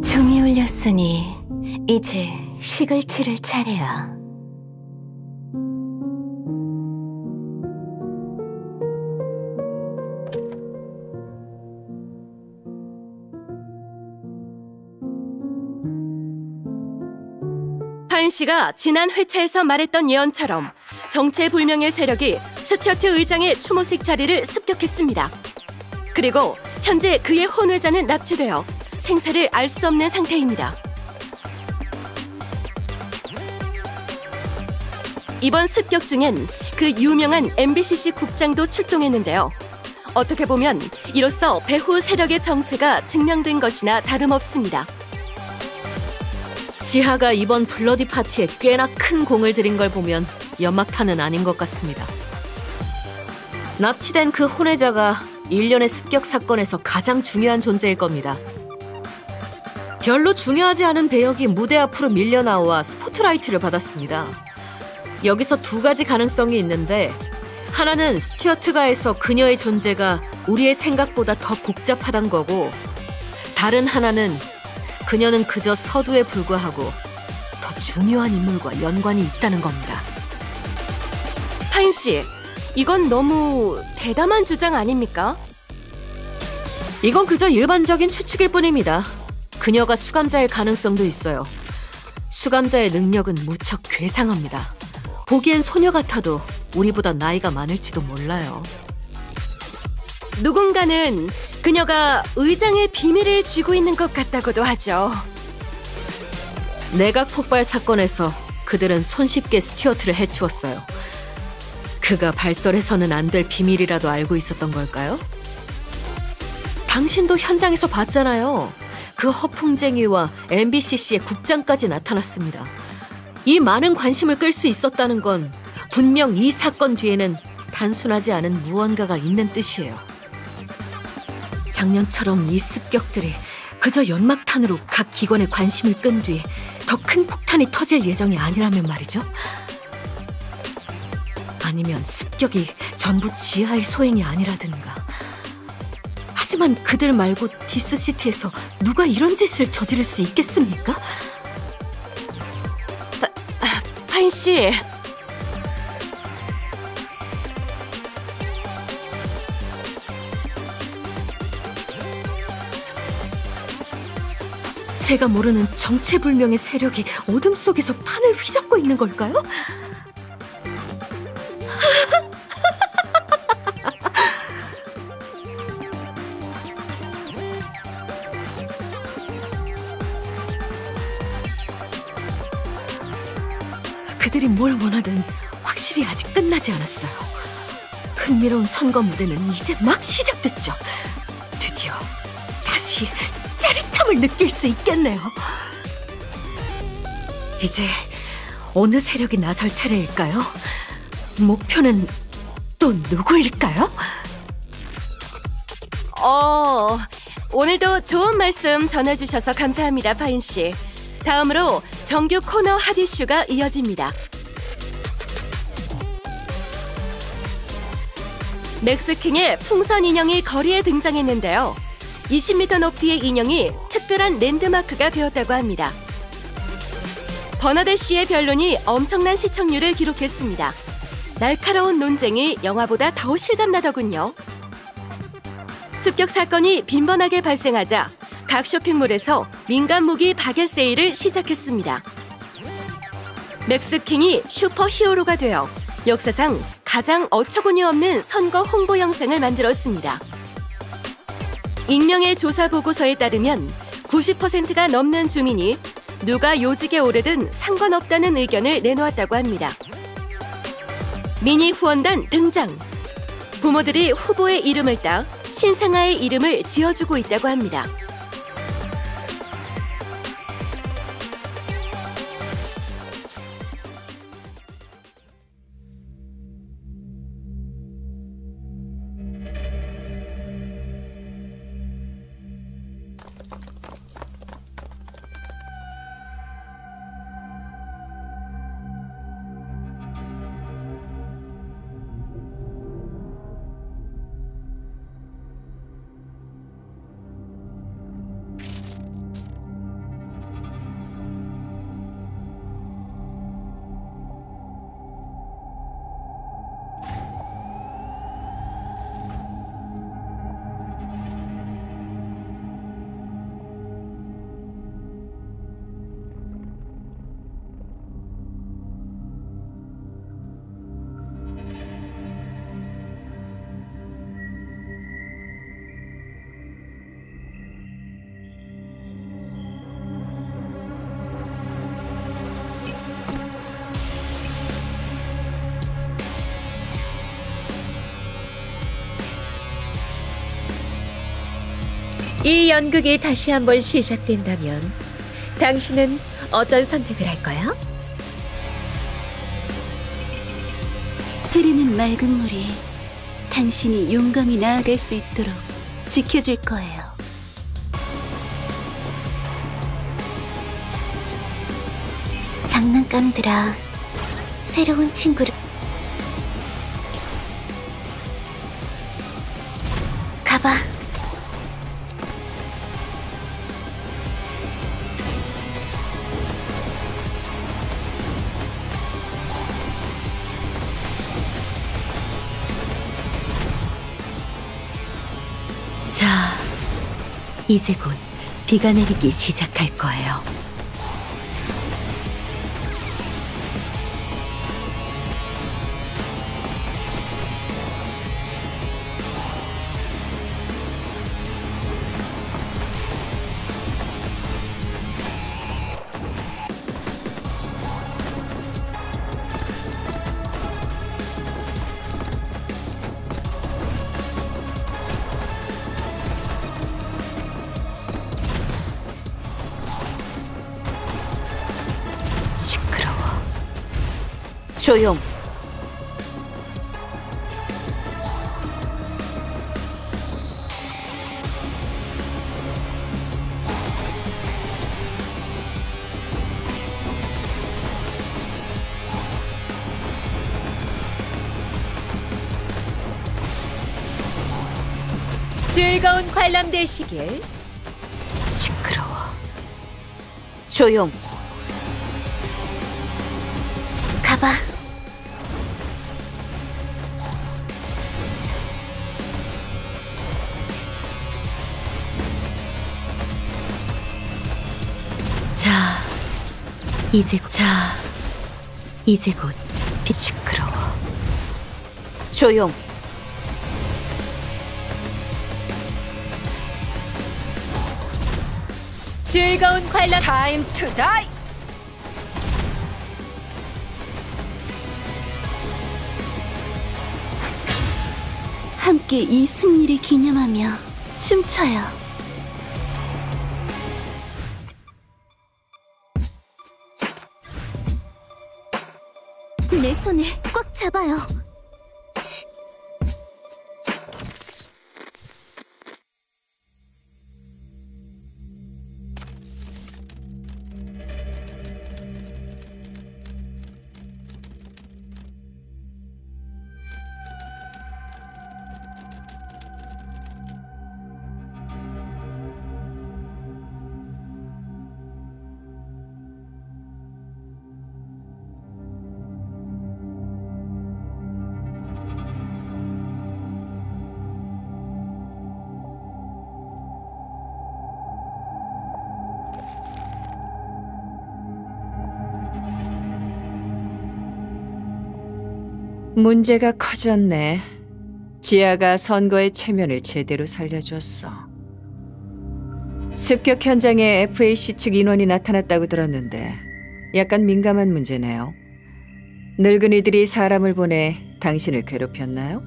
종이 울렸으니 이제 식을 치를 차례야. 파인 씨가 지난 회차에서 말했던 예언처럼 정체불명의 세력이 스튜어트 의장의 추모식 자리를 습격했습니다. 그리고 현재 그의 혼외자는 납치되어 생사를 알 수 없는 상태입니다. 이번 습격 중엔 그 유명한 MBCC 국장도 출동했는데요. 어떻게 보면 이로써 배후 세력의 정체가 증명된 것이나 다름없습니다. 지하가 이번 블러디 파티에 꽤나 큰 공을 들인 걸 보면 연막탄은 아닌 것 같습니다. 납치된 그 혼외자가 일련의 습격 사건에서 가장 중요한 존재일 겁니다. 별로 중요하지 않은 배역이 무대 앞으로 밀려나와 스포트라이트를 받았습니다. 여기서 두 가지 가능성이 있는데, 하나는 스튜어트가에서 그녀의 존재가 우리의 생각보다 더 복잡하단 거고, 다른 하나는 그녀는 그저 서두에 불과하고 더 중요한 인물과 연관이 있다는 겁니다. 파인 씨, 이건 너무 대담한 주장 아닙니까? 이건 그저 일반적인 추측일 뿐입니다. 그녀가 수감자일 가능성도 있어요. 수감자의 능력은 무척 괴상합니다. 보기엔 소녀 같아도 우리보다 나이가 많을지도 몰라요. 누군가는 그녀가 의장의 비밀을 쥐고 있는 것 같다고도 하죠. 내각 폭발 사건에서 그들은 손쉽게 스튜어트를 해치웠어요. 그가 발설해서는 안 될 비밀이라도 알고 있었던 걸까요? 당신도 현장에서 봤잖아요. 그 허풍쟁이와 MBCC의 국장까지 나타났습니다. 이 많은 관심을 끌 수 있었다는 건 분명 이 사건 뒤에는 단순하지 않은 무언가가 있는 뜻이에요. 작년처럼 이 습격들이 그저 연막탄으로 각 기관의 관심을 끈 뒤 더 큰 폭탄이 터질 예정이 아니라면 말이죠. 아니면 습격이 전부 지하의 소행이 아니라든가. 하지만 그들 말고 디스시티에서 누가 이런 짓을 저지를 수 있겠습니까? 파인 씨, 제가 모르는 정체불명의 세력이 어둠 속에서 판을 휘젓고 있는 걸까요? 그들이 뭘 원하든 확실히 아직 끝나지 않았어요. 흥미로운 선거 무대는 이제 막 시작됐죠. 드디어 다시 짜릿함을 느낄 수 있겠네요. 이제 어느 세력이 나설 차례일까요? 목표는 또 누구일까요? 오늘도 좋은 말씀 전해주셔서 감사합니다, 파인 씨. 다음으로 정규 코너 핫이슈가 이어집니다. 맥스킹의 풍선 인형이 거리에 등장했는데요. 20m 높이의 인형이 특별한 랜드마크가 되었다고 합니다. 버나데시의 변론이 엄청난 시청률을 기록했습니다. 날카로운 논쟁이 영화보다 더 실감나더군요. 습격 사건이 빈번하게 발생하자 각 쇼핑몰에서 민간 무기 박연 세일을 시작했습니다. 맥스킹이 슈퍼 히어로가 되어 역사상 가장 어처구니 없는 선거 홍보 영상을 만들었습니다. 익명의 조사 보고서에 따르면 90%가 넘는 주민이 누가 요직에 오르든 상관없다는 의견을 내놓았다고 합니다. 미니 후원단 등장! 부모들이 후보의 이름을 따 신상아의 이름을 지어주고 있다고 합니다. 이 연극이 다시 한번 시작된다면 당신은 어떤 선택을 할 거야? 흐르는 맑은 물이 당신이 용감히 나아갈 수 있도록 지켜줄 거예요. 장난감들아, 새로운 친구를 가봐. 자, 이제 곧 비가 내리기 시작할 거예요. 조용. 즐거운 관람 되시길. 시끄러워. 조용. 가봐. 이제 곧 시끄러워. 조용. 즐거운 관람. 타임 투 다이. 함께 이 승리를 기념하며 춤춰요. 내 손을 꽉 잡아요. 문제가 커졌네. 지아가 선거의 체면을 제대로 살려줬어. 습격 현장에 FAC 측 인원이 나타났다고 들었는데 약간 민감한 문제네요. 늙은이들이 사람을 보내 당신을 괴롭혔나요?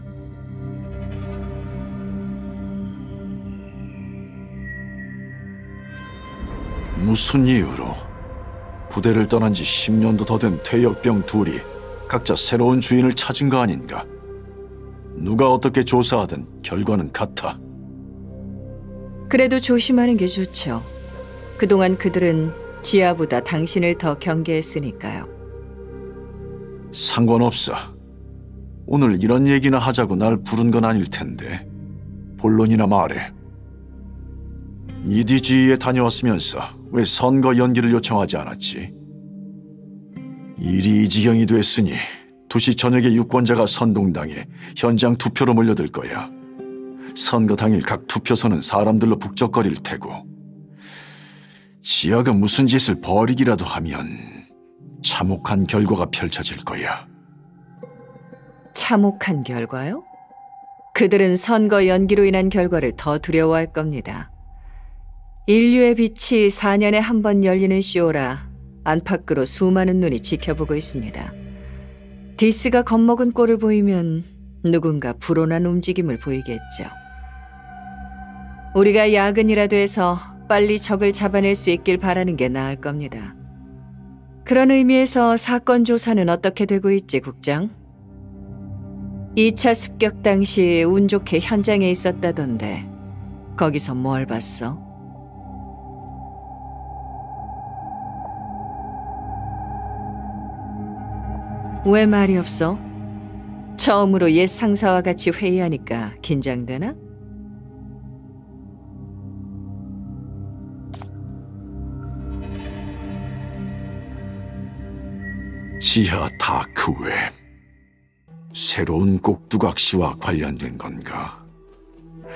무슨 이유로? 부대를 떠난 지 10년도 더 된 퇴역병 둘이 각자 새로운 주인을 찾은 거 아닌가? 누가 어떻게 조사하든 결과는 같아. 그래도 조심하는 게 좋죠. 그동안 그들은 지아보다 당신을 더 경계했으니까요. 상관없어. 오늘 이런 얘기나 하자고 날 부른 건 아닐 텐데. 본론이나 말해. EDG에 다녀왔으면서 왜 선거 연기를 요청하지 않았지? 일이 이 지경이 됐으니 2시 저녁에 유권자가 선동당해 현장 투표로 몰려들 거야. 선거 당일 각 투표소는 사람들로 북적거릴 테고. 지아가 무슨 짓을 벌이기라도 하면 참혹한 결과가 펼쳐질 거야. 참혹한 결과요? 그들은 선거 연기로 인한 결과를 더 두려워할 겁니다. 인류의 빛이 4년에 한 번 열리는 쇼라 안팎으로 수많은 눈이 지켜보고 있습니다. 디스가 겁먹은 꼴을 보이면 누군가 불온한 움직임을 보이겠죠. 우리가 야근이라도 해서 빨리 적을 잡아낼 수 있길 바라는 게 나을 겁니다. 그런 의미에서 사건 조사는 어떻게 되고 있지, 국장? 2차 습격 당시 운 좋게 현장에 있었다던데 거기서 뭘 봤어? 왜 말이 없어? 처음으로 옛 상사와 같이 회의하니까 긴장되나? 지하 다크웹. 새로운 꼭두각시와 관련된 건가?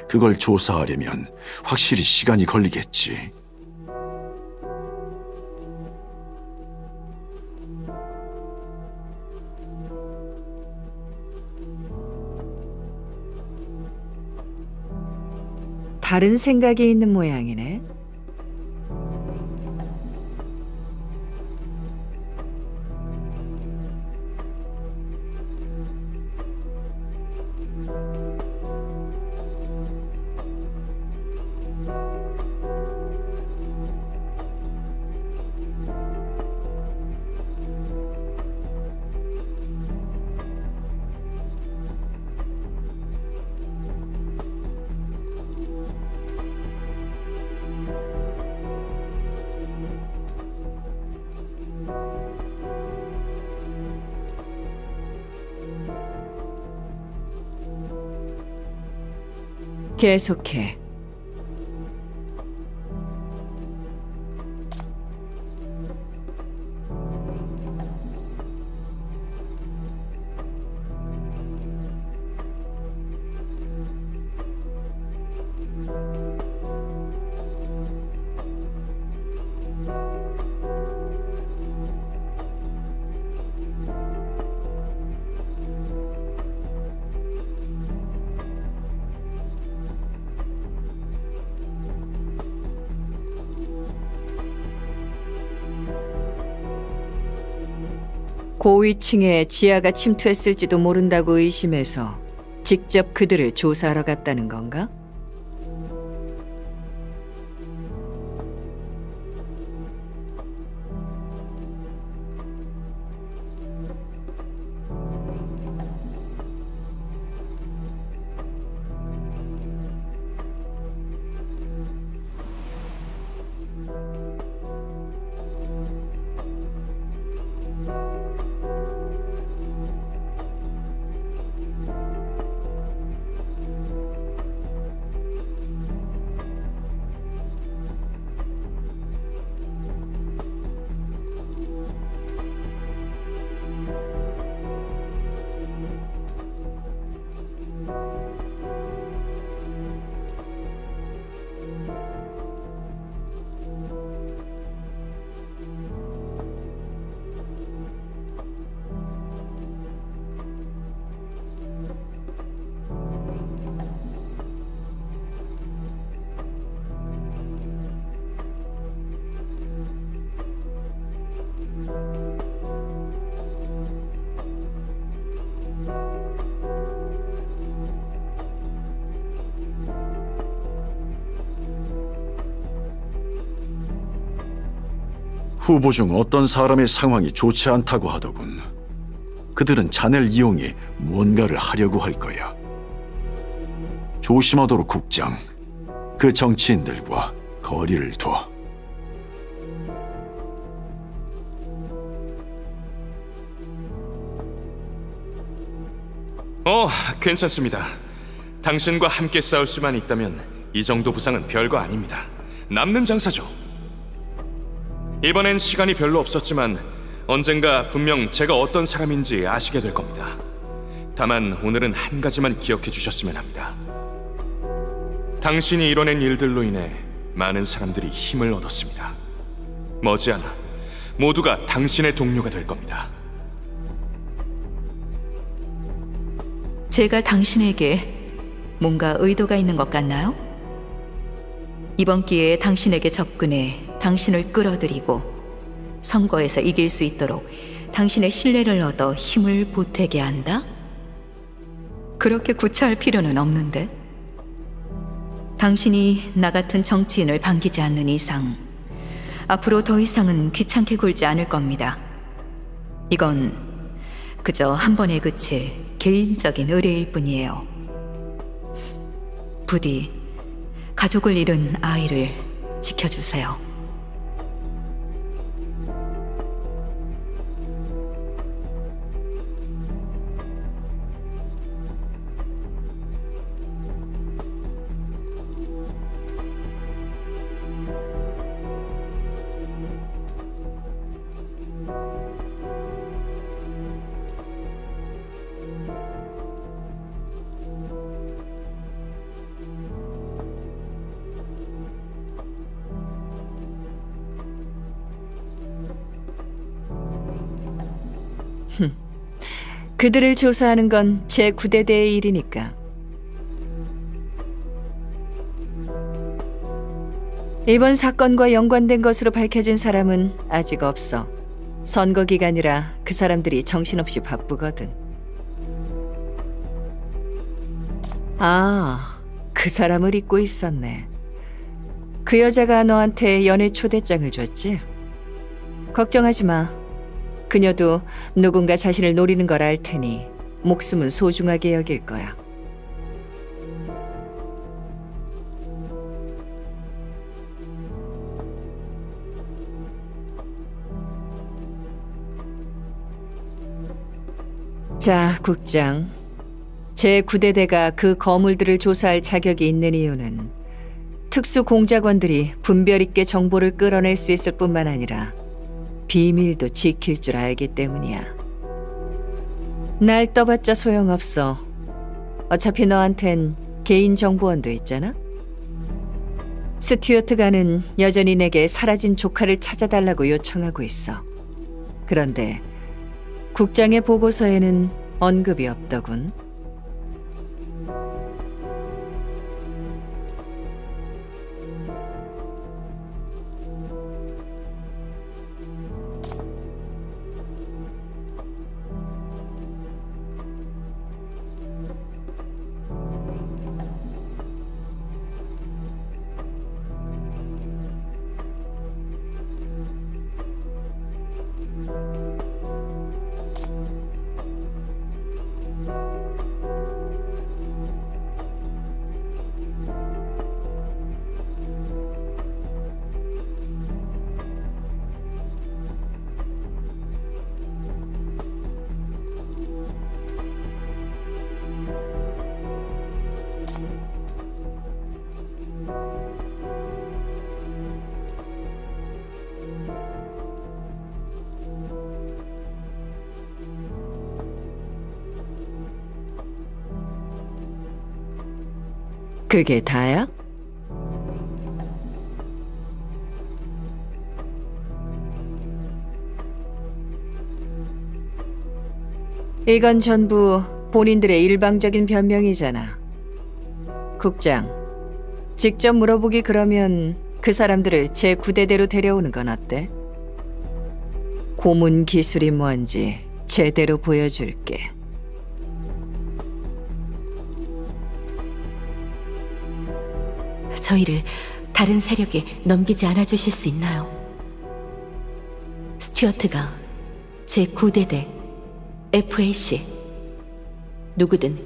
그걸 조사하려면 확실히 시간이 걸리겠지. 다른 생각이 있는 모양이네. 계속해. 고위층에 지하가 침투했을지도 모른다고 의심해서 직접 그들을 조사하러 갔다는 건가? 후보 중 어떤 사람의 상황이 좋지 않다고 하더군. 그들은 자네를 이용해 무언가를 하려고 할 거야. 조심하도록, 국장. 그 정치인들과 거리를 둬. 괜찮습니다. 당신과 함께 싸울 수만 있다면 이 정도 부상은 별거 아닙니다. 남는 장사죠. 이번엔 시간이 별로 없었지만 언젠가 분명 제가 어떤 사람인지 아시게 될 겁니다. 다만 오늘은 한 가지만 기억해 주셨으면 합니다. 당신이 이뤄낸 일들로 인해 많은 사람들이 힘을 얻었습니다. 머지않아 모두가 당신의 동료가 될 겁니다. 제가 당신에게 뭔가 의도가 있는 것 같나요? 이번 기회에 당신에게 접근해 당신을 끌어들이고 선거에서 이길 수 있도록 당신의 신뢰를 얻어 힘을 보태게 한다? 그렇게 구차할 필요는 없는데. 당신이 나 같은 정치인을 반기지 않는 이상 앞으로 더 이상은 귀찮게 굴지 않을 겁니다. 이건 그저 한 번에 그칠 개인적인 의뢰일 뿐이에요. 부디 가족을 잃은 아이를 지켜주세요. 그들을 조사하는 건 제 9대대의 일이니까. 이번 사건과 연관된 것으로 밝혀진 사람은 아직 없어. 선거 기간이라 그 사람들이 정신없이 바쁘거든. 아, 그 사람을 잊고 있었네. 그 여자가 너한테 연애 초대장을 줬지? 걱정하지 마. 그녀도 누군가 자신을 노리는 걸 알 테니 목숨은 소중하게 여길 거야. 자, 국장. 제 9대대가 그 거물들을 조사할 자격이 있는 이유는 특수 공작원들이 분별 있게 정보를 끌어낼 수 있을 뿐만 아니라 비밀도 지킬 줄 알기 때문이야. 날 떠봤자 소용없어. 어차피 너한텐 개인정보원도 있잖아? 스튜어트가는 여전히 내게 사라진 조카를 찾아달라고 요청하고 있어. 그런데 국장의 보고서에는 언급이 없더군. 그게 다야? 이건 전부 본인들의 일방적인 변명이잖아. 국장, 직접 물어보기 그러면 그 사람들을 제 9대대로 데려오는 건 어때? 고문 기술이 뭔지 제대로 보여줄게. 저희를 다른 세력에 넘기지 않아 주실 수 있나요? 스튜어트가 제 9대대 FAC 누구든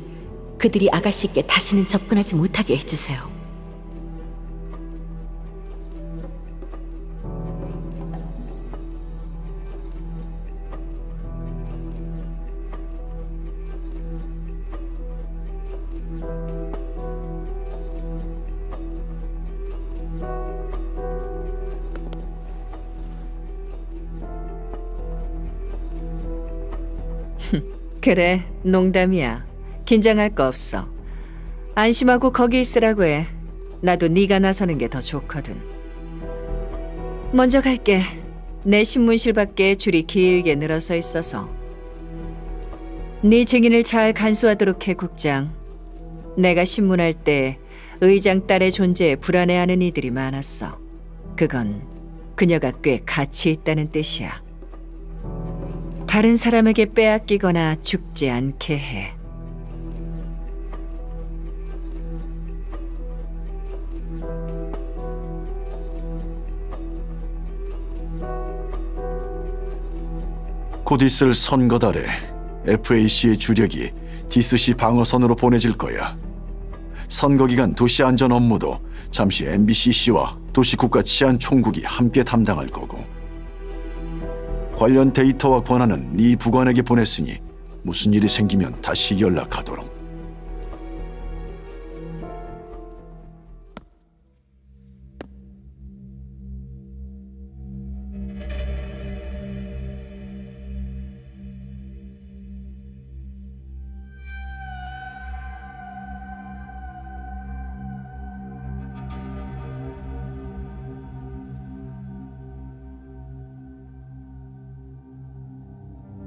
그들이 아가씨께 다시는 접근하지 못하게 해주세요. 그래, 농담이야. 긴장할 거 없어. 안심하고 거기 있으라고 해. 나도 네가 나서는 게 더 좋거든. 먼저 갈게. 내 신문실 밖에 줄이 길게 늘어서 있어서. 네 증인을 잘 간수하도록 해, 국장. 내가 신문할 때 의장 딸의 존재에 불안해하는 이들이 많았어. 그건 그녀가 꽤 가치 있다는 뜻이야. 다른 사람에게 빼앗기거나 죽지 않게 해. 곧 있을 선거달에 FAC의 주력이 디스시 방어선으로 보내질 거야. 선거 기간 도시 안전 업무도 잠시 MBCC와 도시국가 치안 총국이 함께 담당할 거고, 관련 데이터와 권한은 네 부관에게 보냈으니 무슨 일이 생기면 다시 연락하도록.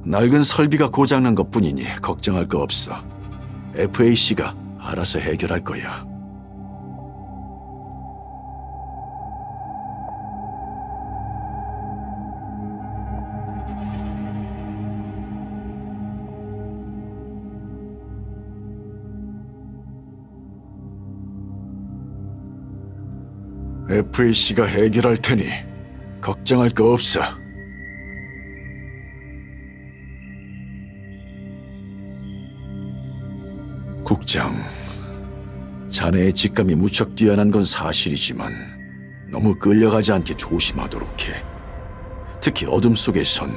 낡은 설비가 고장난 것뿐이니 걱정할 거 없어. FAC가 알아서 해결할 거야. FAC가 해결할 테니 걱정할 거 없어. 국장, 자네의 직감이 무척 뛰어난 건 사실이지만 너무 끌려가지 않게 조심하도록 해. 특히 어둠 속에선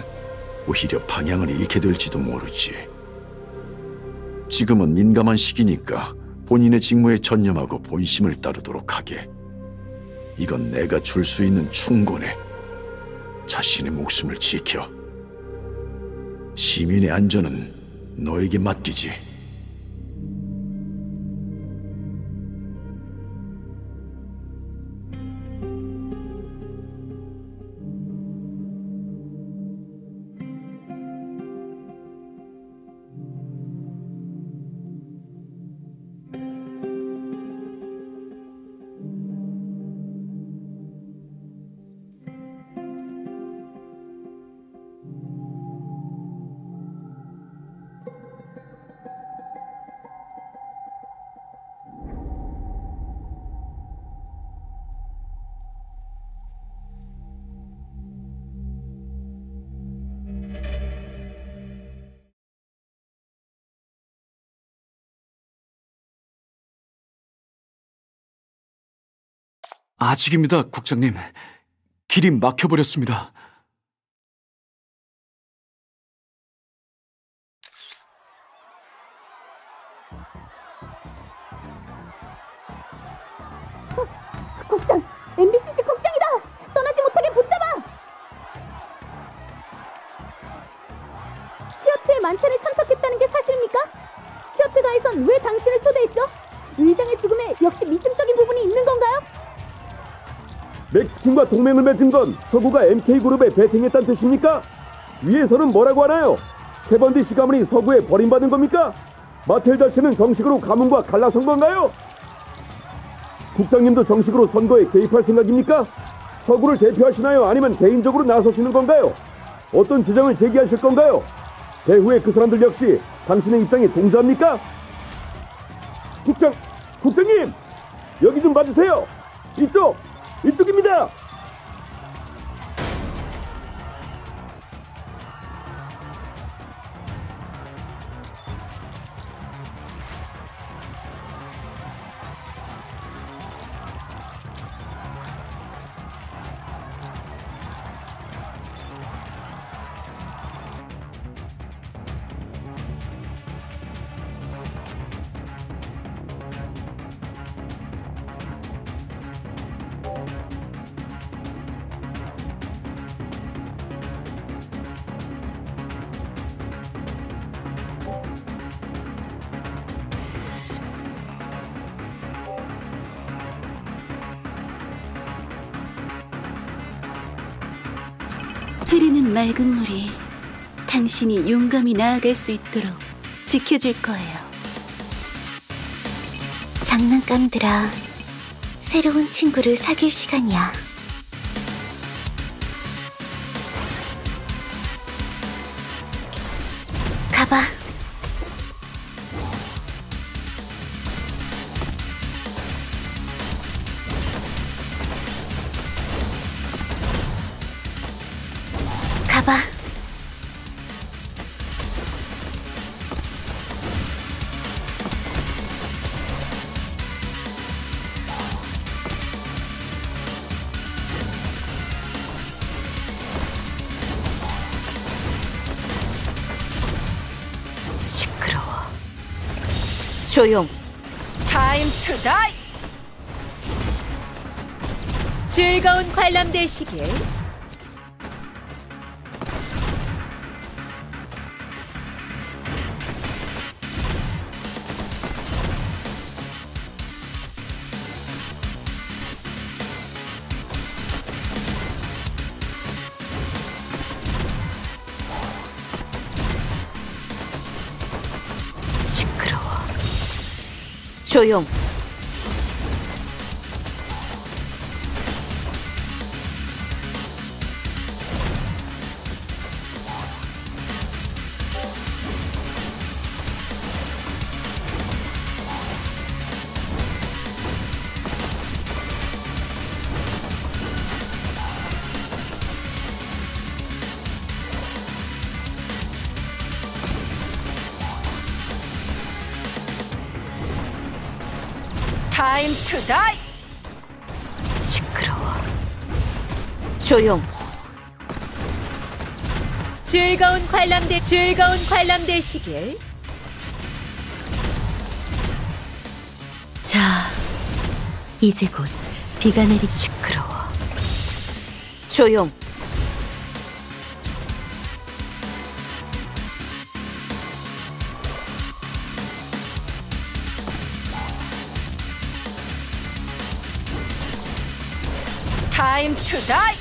오히려 방향을 잃게 될지도 모르지. 지금은 민감한 시기니까 본인의 직무에 전념하고 본심을 따르도록 하게. 이건 내가 줄 수 있는 충고네. 자신의 목숨을 지켜. 시민의 안전은 너에게 맡기지. 아직입니다, 국장님. 길이 막혀버렸습니다. 국장! MBCC 국장이다! 떠나지 못하게 붙잡아! 시어트의 만찬에 참석했다는 게 사실입니까? 시어트가에선 왜 당신을 초대했죠? 의장의 죽음에 역시 미심적인 부분이 있는 건가요? 멕시킨과 동맹을 맺은 건 서구가 MK그룹에 배팅했다는 뜻입니까? 위에서는 뭐라고 하나요? 캐번디시 가문이 서구에 버림받은 겁니까? 마텔다 씨는 정식으로 가문과 갈라선 건가요? 국장님도 정식으로 선거에 개입할 생각입니까? 서구를 대표하시나요? 아니면 개인적으로 나서시는 건가요? 어떤 주장을 제기하실 건가요? 배후의 그 사람들 역시 당신의 입장에 동조합니까? 국장님! 여기 좀 봐주세요! 이쪽입니다! 흐르는 맑은 물이 당신이 용감히 나아갈 수 있도록 지켜줄 거예요. 장난감들아, 새로운 친구를 사귈 시간이야. 가봐. 가봐. 조용. 타임 투 다이. 즐거운 관람 되시길. 시끄러워. 조용. 타임 투 다이. 시끄러워. 조용. 즐거운 관람 되시길. 자, 이제 곧 비가 내리. 시끄러워. 조용. 타임 투 다이.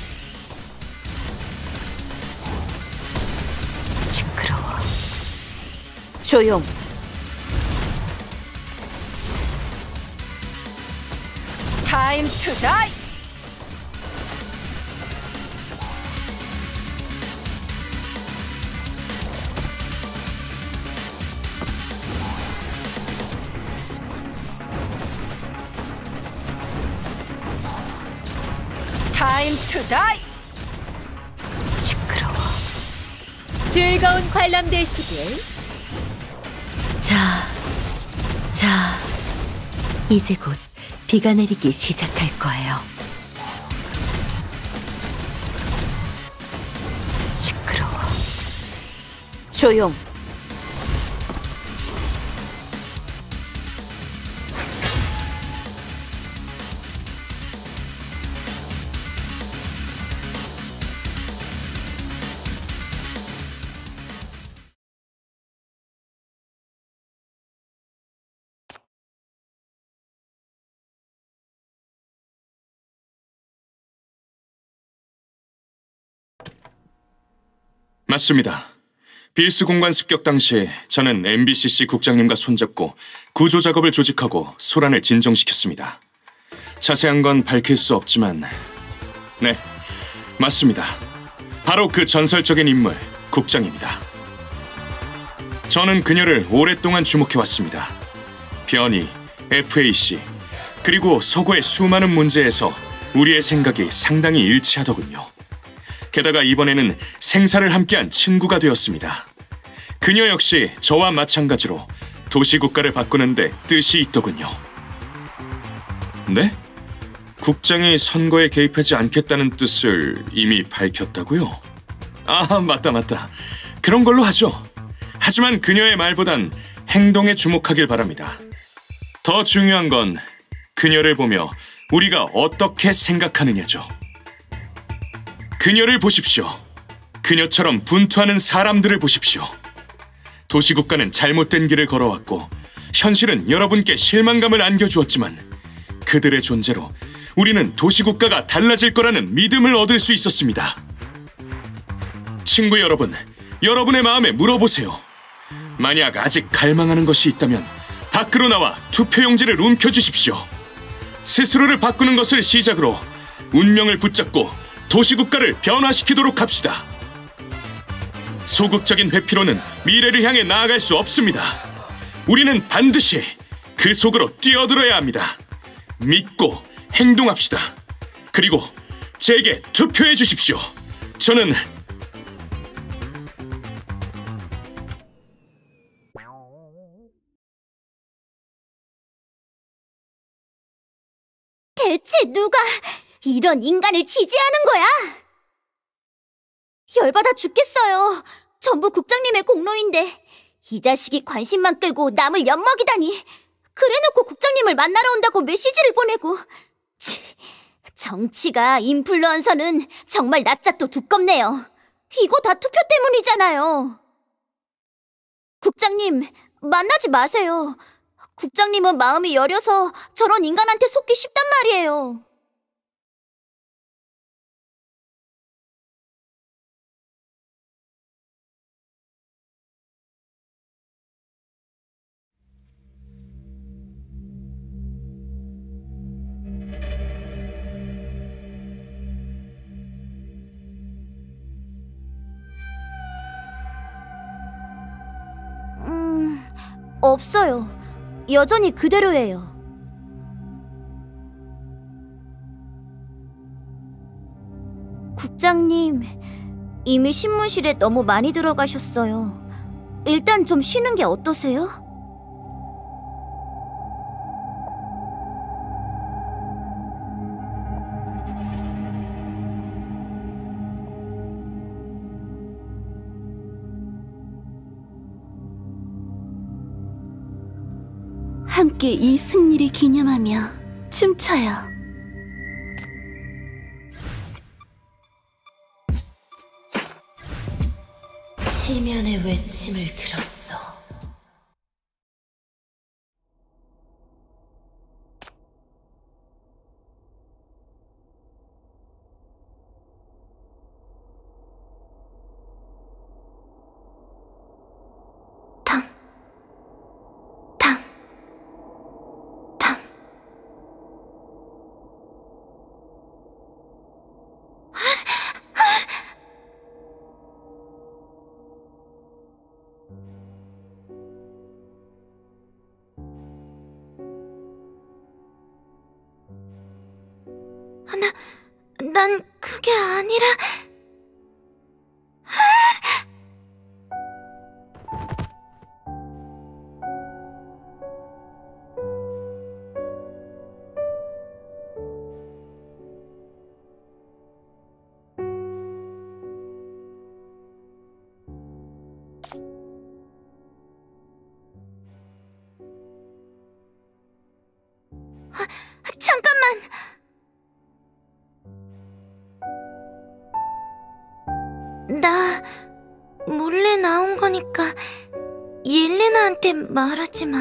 시끄러워. 조용. 타임 투 다이. 타임 투 다이. 시끄러워. 즐거운 관람 되시길. 자, 이제 곧 비가 내리기 시작할 거예요. 시끄러워. 조용. 맞습니다. 빌스 공간 습격 당시 저는 MBCC 국장님과 손잡고 구조 작업을 조직하고 소란을 진정시켰습니다. 자세한 건 밝힐 수 없지만 네, 맞습니다. 바로 그 전설적인 인물, 국장입니다. 저는 그녀를 오랫동안 주목해왔습니다. 변이, FAC, 그리고 서구의 수많은 문제에서 우리의 생각이 상당히 일치하더군요. 게다가 이번에는 생사를 함께한 친구가 되었습니다. 그녀 역시 저와 마찬가지로 도시국가를 바꾸는데 뜻이 있더군요. 네? 국장이 선거에 개입하지 않겠다는 뜻을 이미 밝혔다고요? 아, 맞다. 그런 걸로 하죠. 하지만 그녀의 말보단 행동에 주목하길 바랍니다. 더 중요한 건 그녀를 보며 우리가 어떻게 생각하느냐죠. 그녀를 보십시오. 그녀처럼 분투하는 사람들을 보십시오. 도시국가는 잘못된 길을 걸어왔고 현실은 여러분께 실망감을 안겨주었지만 그들의 존재로 우리는 도시국가가 달라질 거라는 믿음을 얻을 수 있었습니다. 친구 여러분, 여러분의 마음에 물어보세요. 만약 아직 갈망하는 것이 있다면 밖으로 나와 투표용지를 움켜주십시오. 스스로를 바꾸는 것을 시작으로 운명을 붙잡고 도시국가를 변화시키도록 합시다. 소극적인 회피로는 미래를 향해 나아갈 수 없습니다. 우리는 반드시 그 속으로 뛰어들어야 합니다. 믿고 행동합시다. 그리고 제게 투표해 주십시오. 저는 대체 누가 이런 인간을 지지하는 거야? 열받아 죽겠어요. 전부 국장님의 공로인데 이 자식이 관심만 끌고 남을 엿먹이다니. 그래놓고 국장님을 만나러 온다고 메시지를 보내고. 치, 정치가 인플루언서는 정말 낯짝도 두껍네요. 이거 다 투표 때문이잖아요. 국장님, 만나지 마세요. 국장님은 마음이 여려서 저런 인간한테 속기 쉽단 말이에요. 없어요. 여전히 그대로예요. 국장님, 이미 신문실에 너무 많이 들어가셨어요. 일단 좀 쉬는 게 어떠세요? 함께 이 승리를 기념하며 춤춰요. 시면의 외침을 들었어. 난 그게 아니라... 잠깐만! 나 몰래 나온 거니까 옐레나한테 말하지 마.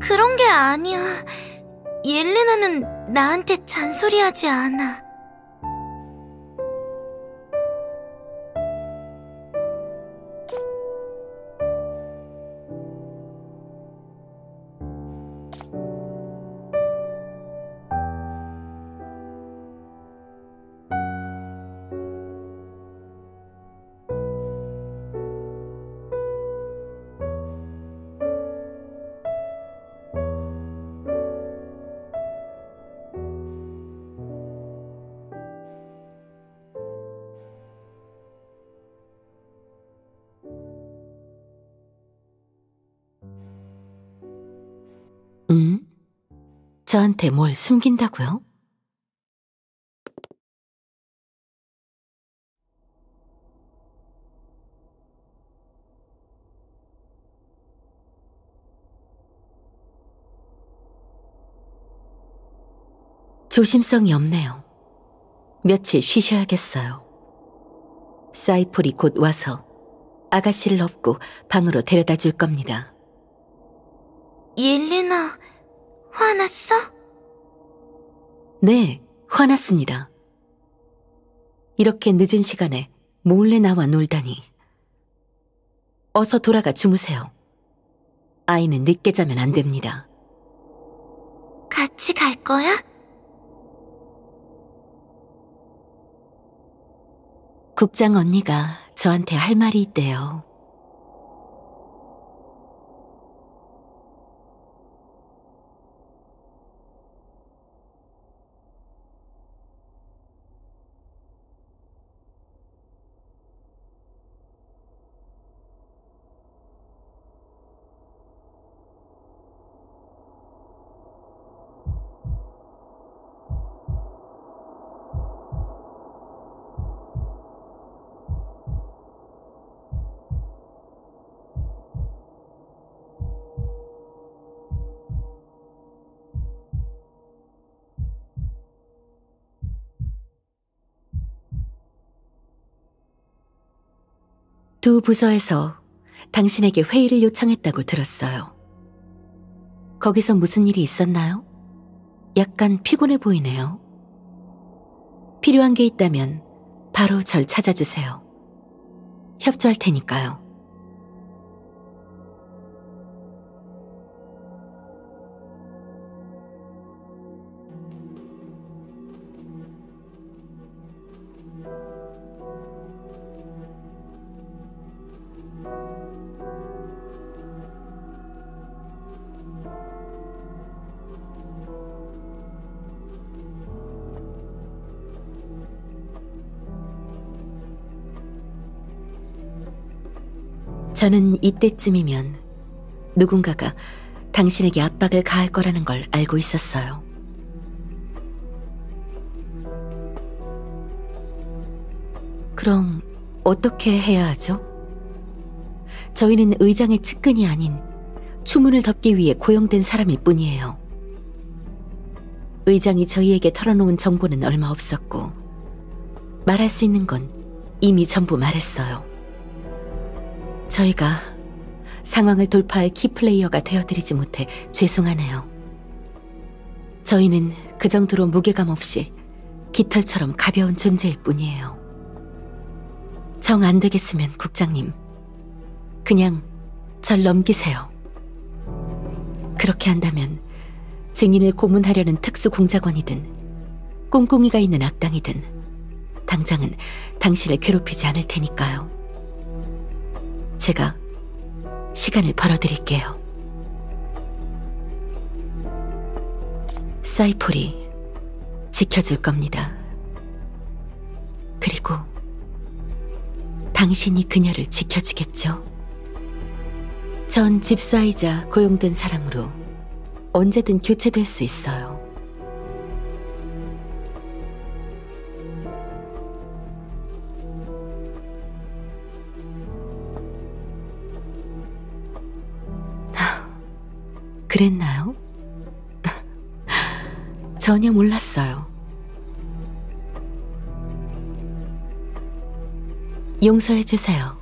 그런 게 아니야. 옐레나는 나한테 잔소리하지 않아. 저한테 뭘 숨긴다고요? 조심성이 없네요. 며칠 쉬셔야겠어요. 사이폴이 곧 와서 아가씨를 업고 방으로 데려다 줄 겁니다. 옐레나, 화났어? 네, 화났습니다. 이렇게 늦은 시간에 몰래 나와 놀다니. 어서 돌아가 주무세요. 아이는 늦게 자면 안 됩니다. 같이 갈 거야? 국장 언니가 저한테 할 말이 있대요. 두 부서에서 당신에게 회의를 요청했다고 들었어요. 거기서 무슨 일이 있었나요? 약간 피곤해 보이네요. 필요한 게 있다면 바로 절 찾아주세요. 협조할 테니까요. 저는 이때쯤이면 누군가가 당신에게 압박을 가할 거라는 걸 알고 있었어요. 그럼 어떻게 해야 하죠? 저희는 의장의 측근이 아닌 추문을 덮기 위해 고용된 사람일 뿐이에요. 의장이 저희에게 털어놓은 정보는 얼마 없었고 말할 수 있는 건 이미 전부 말했어요. 저희가 상황을 돌파할 키플레이어가 되어드리지 못해 죄송하네요. 저희는 그 정도로 무게감 없이 깃털처럼 가벼운 존재일 뿐이에요. 정 안 되겠으면 국장님, 그냥 절 넘기세요. 그렇게 한다면 증인을 고문하려는 특수공작원이든 꽁꽁이가 있는 악당이든 당장은 당신을 괴롭히지 않을 테니까요. 제가 시간을 벌어드릴게요. 사이폴이 지켜줄 겁니다. 그리고 당신이 그녀를 지켜주겠죠? 전 집사이자 고용된 사람으로 언제든 교체될 수 있어요. 그랬나요? 전혀 몰랐어요. 용서해주세요.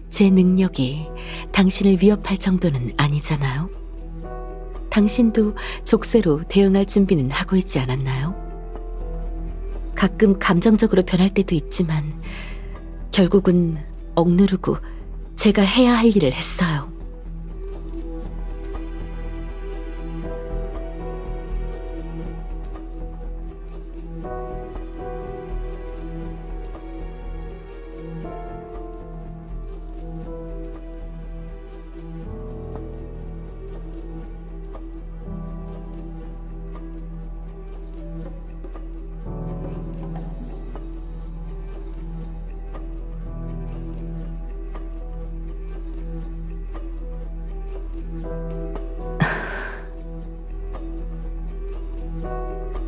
제 능력이 당신을 위협할 정도는 아니잖아요. 당신도 족쇄로 대응할 준비는 하고 있지 않았나요? 가끔 감정적으로 변할 때도 있지만 결국은 억누르고 제가 해야 할 일을 했어요.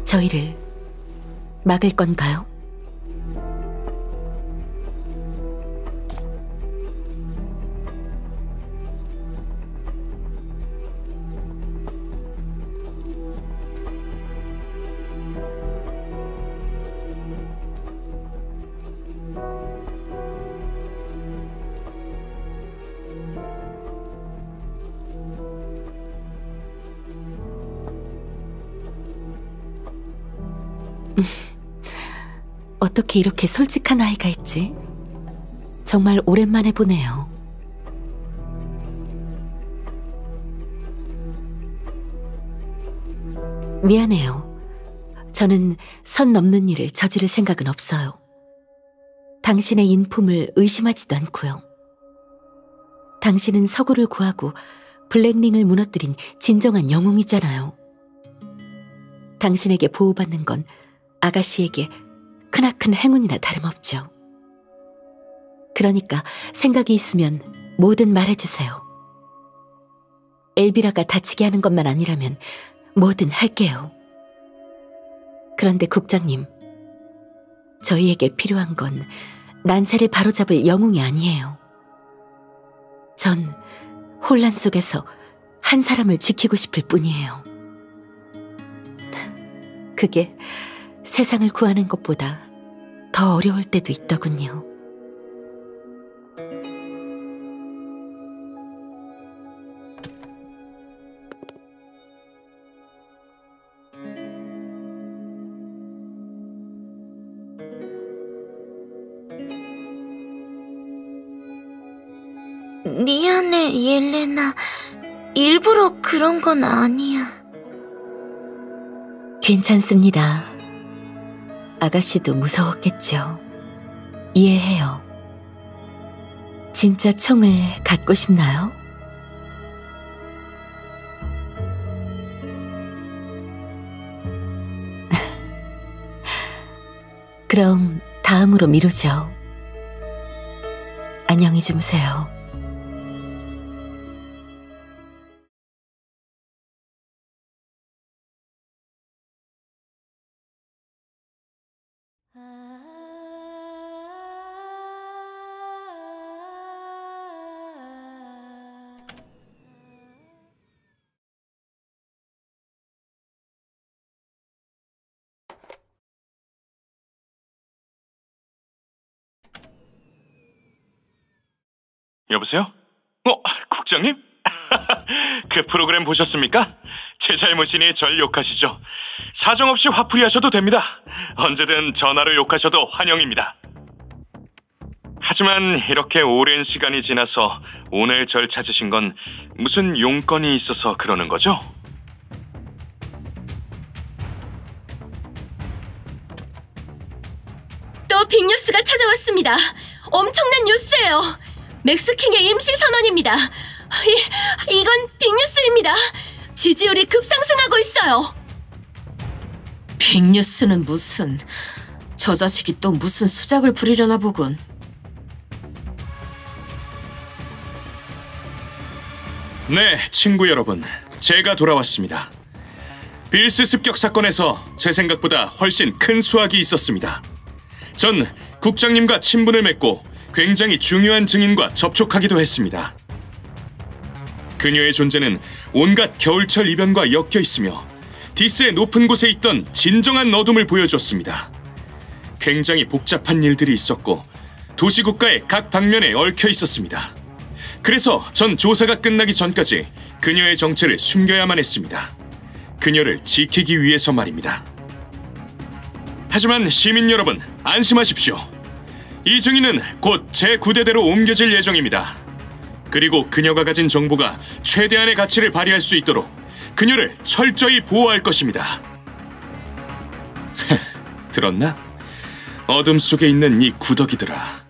저희를 막을 건가요? 어떻게 이렇게 솔직한 아이가 있지? 정말 오랜만에 보네요. 미안해요. 저는 선 넘는 일을 저지를 생각은 없어요. 당신의 인품을 의심하지도 않고요. 당신은 서구를 구하고 블랙링을 무너뜨린 진정한 영웅이잖아요. 당신에게 보호받는 건 아가씨에게 크나큰 행운이나 다름없죠. 그러니까 생각이 있으면 뭐든 말해주세요. 엘비라가 다치게 하는 것만 아니라면 뭐든 할게요. 그런데 국장님, 저희에게 필요한 건 난세를 바로잡을 영웅이 아니에요. 전 혼란 속에서 한 사람을 지키고 싶을 뿐이에요. 그게 세상을 구하는 것보다 더 어려울 때도 있더군요. 미안해, 옐레나. 일부러 그런 건 아니야. 괜찮습니다. 아가씨도 무서웠겠죠. 이해해요. 진짜 총을 갖고 싶나요? 그럼 다음으로 미루죠. 안녕히 주무세요. 여보세요? 국장님? 그 프로그램 보셨습니까? 제 잘못이니 절 욕하시죠. 사정없이 화풀이 하셔도 됩니다. 언제든 전화로 욕하셔도 환영입니다. 하지만 이렇게 오랜 시간이 지나서 오늘 절 찾으신 건 무슨 용건이 있어서 그러는 거죠? 또 빅뉴스가 찾아왔습니다. 엄청난 뉴스예요. 맥스킹의 임시 선언입니다. 이건 빅뉴스입니다. 지지율이 급상승하고 있어요. 빅뉴스는 무슨... 저 자식이 또 무슨 수작을 부리려나 보군. 네, 친구 여러분. 제가 돌아왔습니다. 빌스 습격 사건에서 제 생각보다 훨씬 큰 수확이 있었습니다. 전 국장님과 친분을 맺고 굉장히 중요한 증인과 접촉하기도 했습니다. 그녀의 존재는 온갖 겨울철 이변과 엮여 있으며 디스의 높은 곳에 있던 진정한 어둠을 보여줬습니다. 굉장히 복잡한 일들이 있었고 도시국가의 각 방면에 얽혀 있었습니다. 그래서 전 조사가 끝나기 전까지 그녀의 정체를 숨겨야만 했습니다. 그녀를 지키기 위해서 말입니다. 하지만 시민 여러분, 안심하십시오. 이 증인은 곧 제 구대대로 옮겨질 예정입니다. 그리고 그녀가 가진 정보가 최대한의 가치를 발휘할 수 있도록 그녀를 철저히 보호할 것입니다. 들었나? 어둠 속에 있는 이 구더기들아.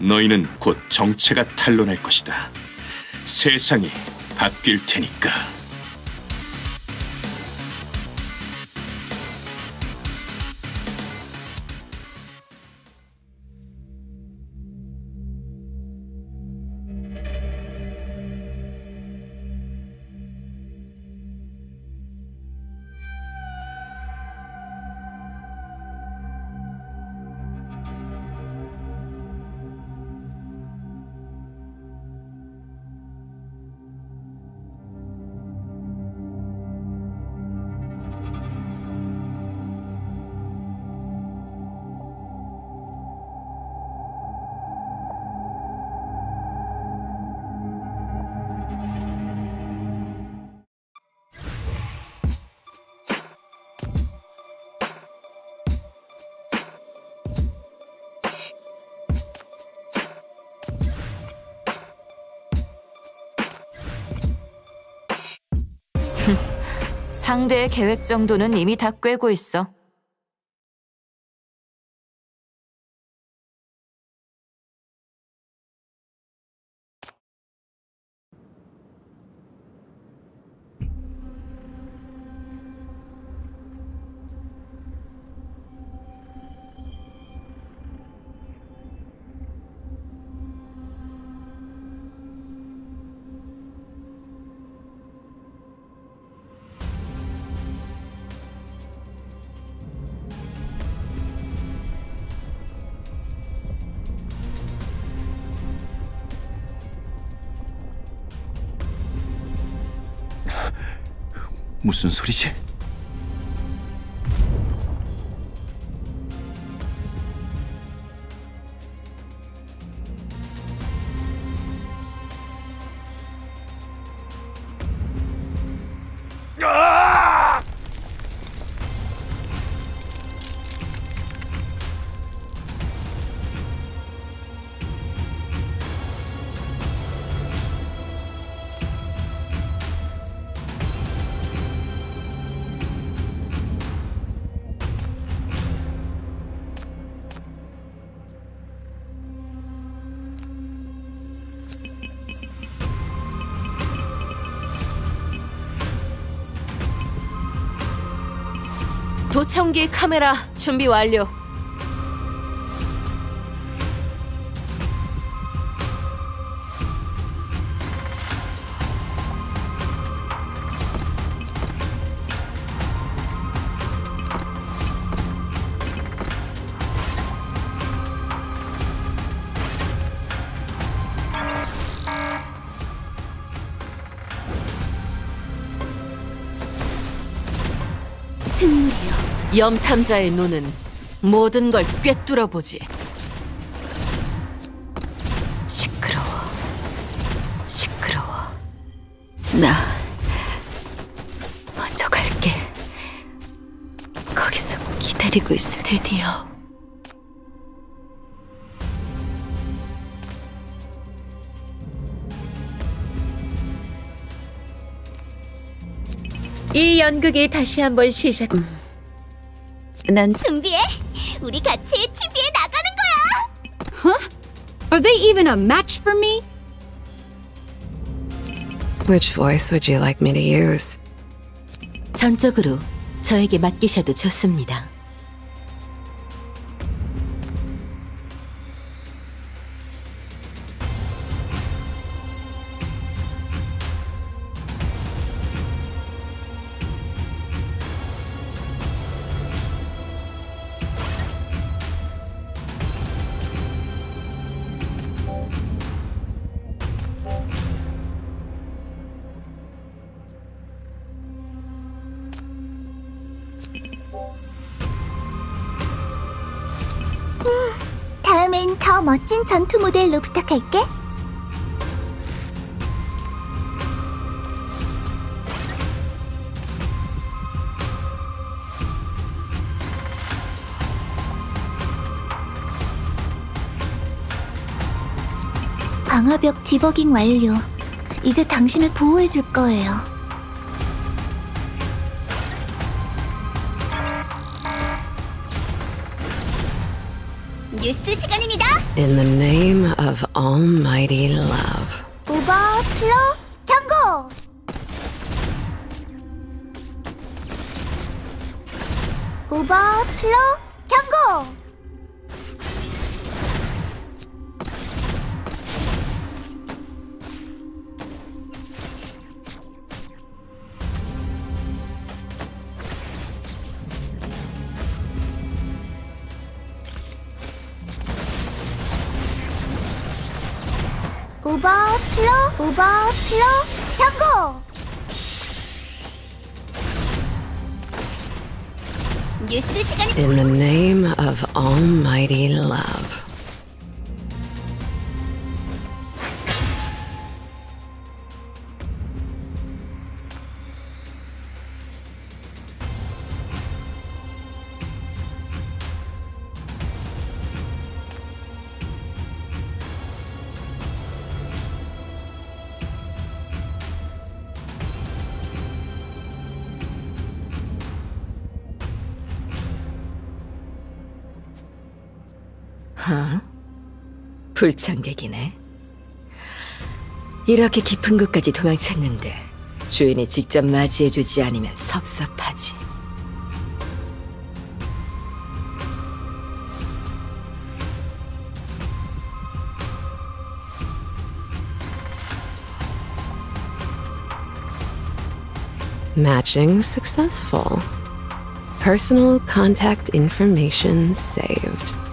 너희는 곧 정체가 탄로날 것이다. 세상이 바뀔 테니까. 상대의 계획 정도는 이미 다 꿰고 있어. 무슨 소리지? 도청기 카메라 준비 완료. 스님이요. 염탐자의 눈은 모든 걸 꿰뚫어 보지. 시끄러워. 시끄러워. 나 먼저 갈게. 거기서 기다리고 있어. 드디어. 이 연극이 다시 한번 시작. 난 준비해. 우리 같이 TV에 나가는 거야. Are they even a match for me? Which voice would you like me to use? 전적으로 저에게 맡기셔도 좋습니다. 다음엔 더 멋진 전투 모델로 부탁할게. 방화벽 디버깅 완료. 이제 당신을 보호해줄 거예요. 뉴스 시간입니다. In the name of almighty love. 오버플로 경고! 오버플로 경고! 오버플로 경고! 뉴스 시간이 In the name of almighty love. 불청객이네. 이렇게 깊은 곳까지 도망쳤는데 주인이 직접 맞이해주지 않으면 섭섭하지. Matching successful. Personal contact information saved.